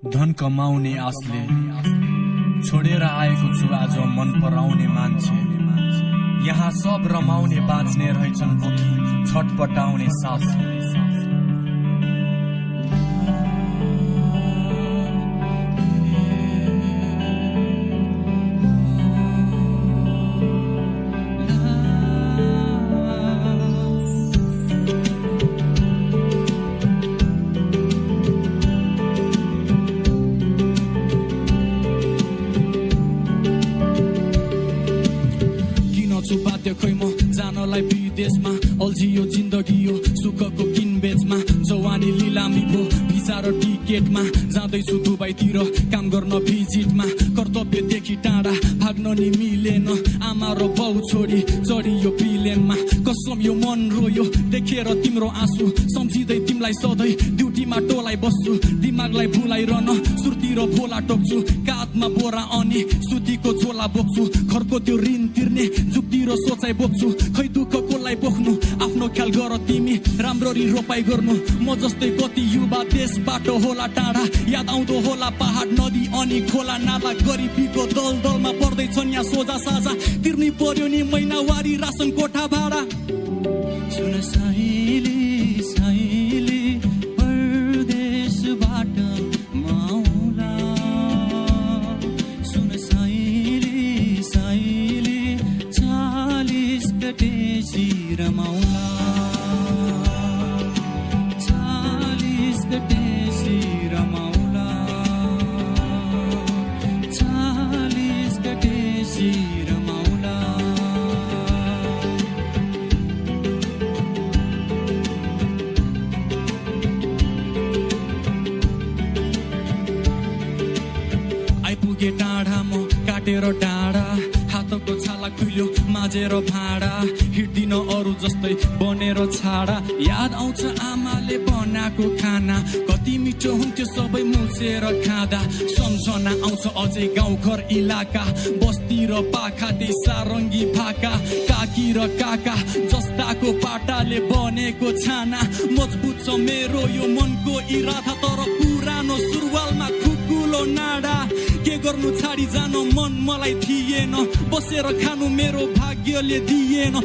धन कमाउने आशले छोडेर आएको छु आज मन पराउने मान्छे। यहाँ सब रमाउने बाँच्ने रहेछन् बोकी छटपटाउने सास। खै म जानलाई विदेशमा अल्झियो जिन्दगी यो सुखको किनबेचमा। जवानी लिलामी भो भिजा र टिकेटमा जाँदैछु दुबईतिर काम गर्न भिजिटमा। कर्तव्यदेखि टाढा भाग्न नि मिलेन आमा र बाउ छोडी चढियो प्लेनमा। कसम यो मन रोयो देखेर तिम्रो आँसु सम्झिँदै तिमीलाई सधैँ ड्युटीमा टोलाइ बस्छु। दिमागलाई भुलाइरहन सुर्ती र भोला टोक्छु काँधमा बोरा अनि सुतीको झोला बोक्छु। घरको त्यो ऋण तिर्ने जुक्ति र सोचाइ बोक्छु। खै दुःख कसलाई बोक्नु आफ्नो ख्याल गर तिमी राम्ररी रोपाइ गर्नु। म जस्तै कति युवा देशबाट होला टाढा याद आउँदो होला पहाड नदी अनि खोला नाला। गरिबीको दलदलमा पर्दैछन् यहाँ सोझा साझा तिर्नै पर्यो नि महिनावारी रासन कोठा भाडा। सुन साइली साइली परदेशबाट माउला। सुन साइली साइली 40 गतेसी रमाउला। 40 गतेसी रमाउला। 40 गतेसी रमाउला। आइपुगे टाढा म काटेर डाँडा हातको छाला खुल्यो माझेर भाँडा। हिँड्दिन अरू जस्तै बनेर छाडा याद आउँछ आमाले बनाएको खाना। कति मिठो हुन्थ्यो सबै मुसेर खाँदा। सम्झना आउँछ अझै गाउँघर इलाका बस्ती र पाखा त्यही सारङ्गी भाका। काकी र काका जस्ताको पाटाले बनेको छाना। मजबुत छ मेरो यो मनको इरादा तर पुरानो सुरुवालमा खुकुलो नाडा। के गर्नु छाडी जान मन मलाई थिएन बसेर खानु मेरो भाग्यले दिएन।